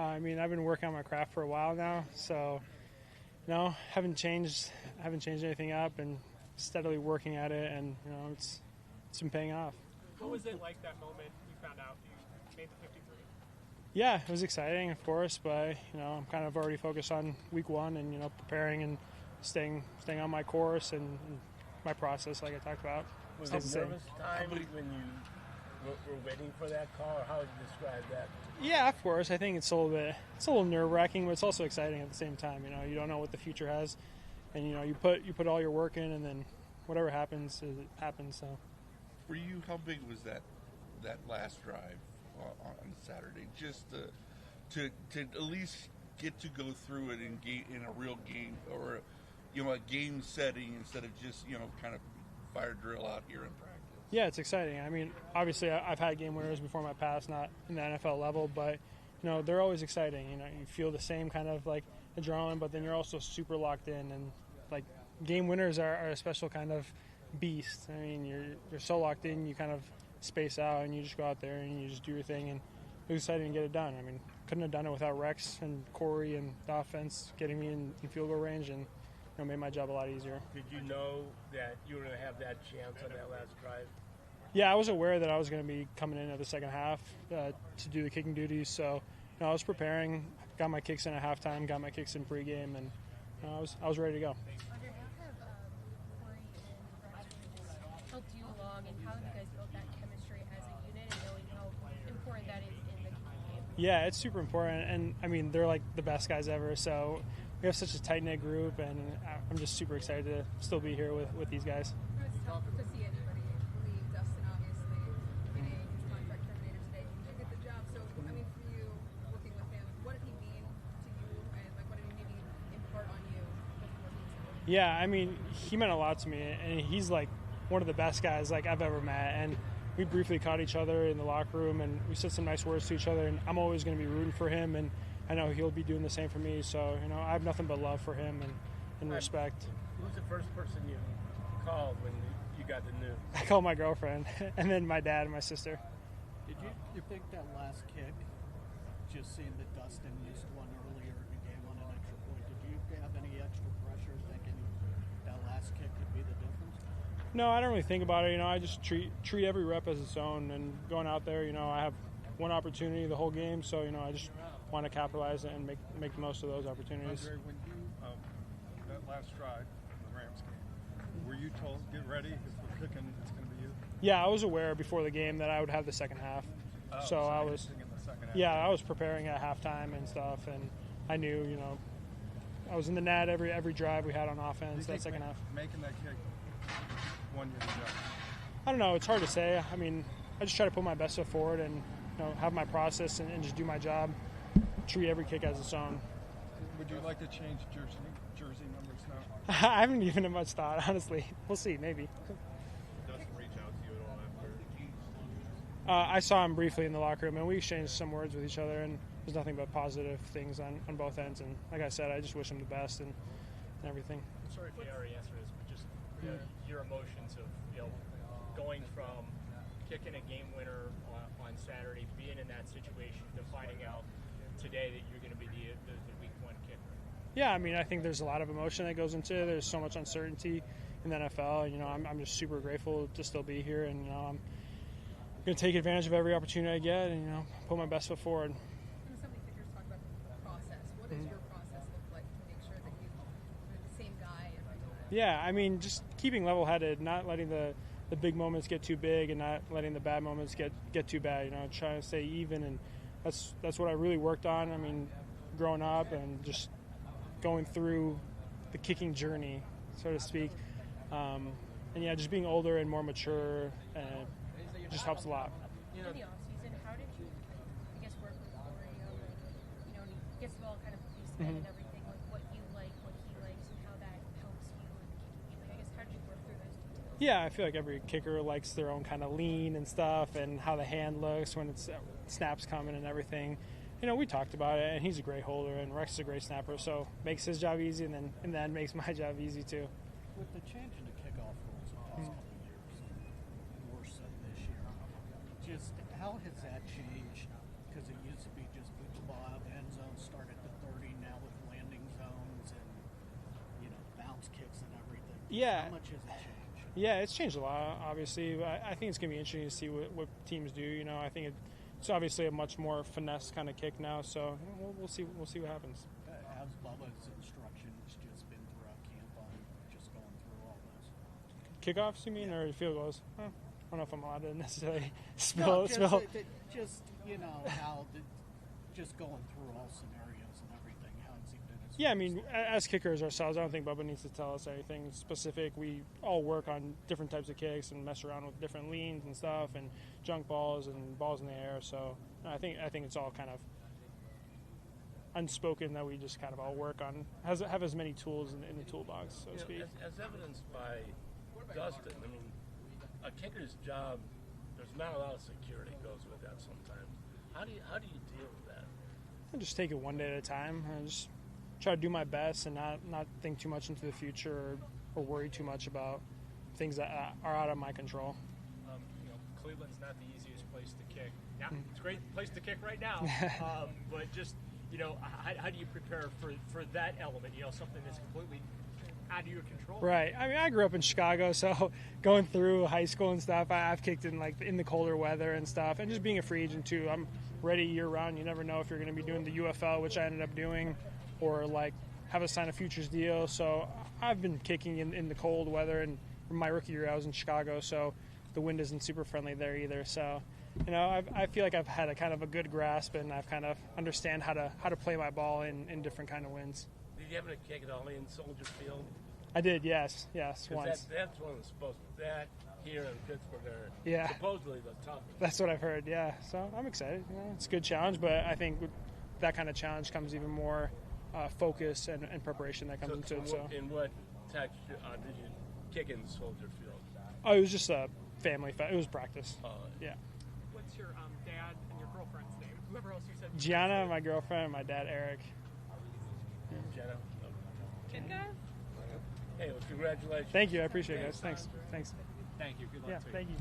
I mean, I've been working on my craft for a while now, so no, haven't changed anything up, and steadily working at it, and it's been paying off. What was it like that moment you found out you made the 53? Yeah, it was exciting, of course, but I'm kind of already focused on week one and preparing and staying on my course and my process, like I talked about. Was it nervous time when you were waiting for that call, or how would you describe that? Yeah, of course. I think it's a little nerve-wracking, but it's also exciting at the same time. You don't know what the future has, and you put all your work in, and then whatever happens, it happens. So, for you, how big was that last drive on Saturday? Just to at least get to go through it in a real game, or a game setting instead of just kind of fire drill out here in practice. Yeah, it's exciting. I mean, obviously, I've had game winners before my past, not in the NFL level, but they're always exciting. You feel the same kind of like adrenaline, but then you're also super locked in, and like game winners are a special kind of beast. I mean, you're so locked in, you kind of space out, and you just go out there and you just do your thing, and it was exciting to get it done. I mean, couldn't have done it without Rex and Corey and the offense getting me in field goal range, and made my job a lot easier. Did you know that you were going to have that chance on that last drive? Yeah, I was aware that I was going to be coming in at the second half to do the kicking duties, so I was preparing, got my kicks in at halftime, got my kicks in pregame, and I was ready to go. Andre, how have Corey and Rex helped you along, and how have you guys built that chemistry as a unit, and knowing how important that is in the game? Yeah, it's super important, and I mean, they're like the best guys ever, so we have such a tight-knit group, and I'm just super excited to still be here with these guys. It's tough to see anybody leave. Dustin, obviously, getting his contract terminated today. He did get the job. So, I mean, for you, working with him, what did he mean to you, and what did he maybe impart on you before he was? Yeah, I mean, he meant a lot to me, and he's like one of the best guys like I've ever met, and we briefly caught each other in the locker room, and we said some nice words to each other, and I'm always going to be rooting for him, and I know he'll be doing the same for me, so I have nothing but love for him and respect. Who was the first person you called when you got the news? I called my girlfriend, and then my dad and my sister. Did you think that last kick, just seeing that Dustin missed one earlier in the game on an extra point, did you have any extra pressure thinking that last kick could be the difference? No, I don't really think about it. I just treat every rep as its own, and going out there, I have one opportunity the whole game, so I just want to capitalize and make the most of those opportunities. Andre, when you that last drive in the Rams game, were you told get ready if we're kicking, it's going to be you? Yeah, I was aware before the game that I would have the second half, so I was in the second half. Yeah, I was preparing at halftime and stuff, and I knew I was in the net every drive we had on offense that second half. Making that kick won you the job? I don't know. It's hard to say. I mean, I just try to put my best foot forward and have my process and just do my job. Treat every kick as its own. Would you like to change jersey numbers now? I haven't given it much thought, honestly. We'll see, maybe. Dustin reach out to you at all after? I saw him briefly in the locker room, and we exchanged some words with each other, and there's nothing but positive things on both ends. And like I said, I just wish him the best and everything. I'm sorry if you already answered this, but just your emotions of going from kicking a game winner on Saturday, being in that situation, to finding out today that you're going to be the week one kicker. Yeah, I mean, I think there's a lot of emotion that goes into it. There's so much uncertainty in the NFL. I'm just super grateful to still be here, and I'm going to take advantage of every opportunity I get, and put my best foot forward. So many kickers talk about the process. What does your process look like to make sure that you're the same guy every time? Yeah, I mean, just keeping level-headed, not letting the big moments get too big, and not letting the bad moments get too bad. Trying to stay even, and that's what I really worked on. I mean, growing up and just going through the kicking journey, so to speak. And yeah, just being older and more mature just helps a lot. In the offseason, how did you, I guess, work with Corey on, he gets the ball kind of pieced in and everything, like what you like, what he likes, and how that helps you in the kicking game? I guess, how did you work through those details? Yeah, I feel like every kicker likes their own kind of lean and stuff, and how the hand looks when it's snaps coming and everything. We talked about it, and he's a great holder, and Rex is a great snapper, so makes his job easy, and then in the end makes my job easy too. With the change in the kickoff rules the past couple of years, more so this year, just how has that changed? Because it used to be just boot the ball out the end Yeah. How much has it changed? Yeah, it's changed a lot, obviously. I think it's going to be interesting to see what teams do. You know, I think it's obviously a much more finesse kind of kick now, so we'll see what happens. How's Bubba's instructions just been throughout camp on just going through all this? Kickoffs, you mean, or field goals? I don't know if I'm allowed to necessarily No, spill. just you know, just going through all scenarios and everything. How has he been? Yeah, I mean, as kickers ourselves, I don't think Bubba needs to tell us anything specific. We all work on different types of kicks and mess around with different leans and stuff, and junk balls and balls in the air. So I think it's all kind of unspoken that we just kind of all work on, have as many tools in the toolbox, so to speak. As evidenced by Dustin, I mean, a kicker's job, there's not a lot of security goes with that sometimes. How do you deal with that? I just take it one day at a time. I just try to do my best and not think too much into the future or worry too much about things that are out of my control. Cleveland's not the easiest place to kick. Now, it's a great place to kick right now, but just, how do you prepare for that element, something that's completely out of your control? Right. I mean, I grew up in Chicago, so going through high school and stuff, I've kicked in the colder weather and stuff, and just being a free agent too. I'm ready year-round. You never know if you're going to be doing the UFL, which I ended up doing, or have to sign a futures deal. So I've been kicking in the cold weather, and my rookie year I was in Chicago, so the wind isn't super friendly there either. So, I feel like I've had a kind of a good grasp, and I've kind of understand how to play my ball in different kind of winds. Did you ever kick it all in Soldier Field? I did, yes, once. That's one of the supposed that here in Pittsburgh are Yeah. supposedly the toughest. That's what I've heard, yeah. So I'm excited. It's a good challenge, but I think with that kind of challenge comes even more focus and preparation that comes into it. So, in what texture did you kick in Soldier Field? it was just a family. It was practice. Yeah. What's your dad and your girlfriend's name? Whoever else you said. Gianna, my girlfriend, and my dad, Eric. Jenna? Kinga? Hey, well, congratulations. Thank you. I appreciate it, guys. Thanks. Thank you. Good luck Yeah, to you. thank you.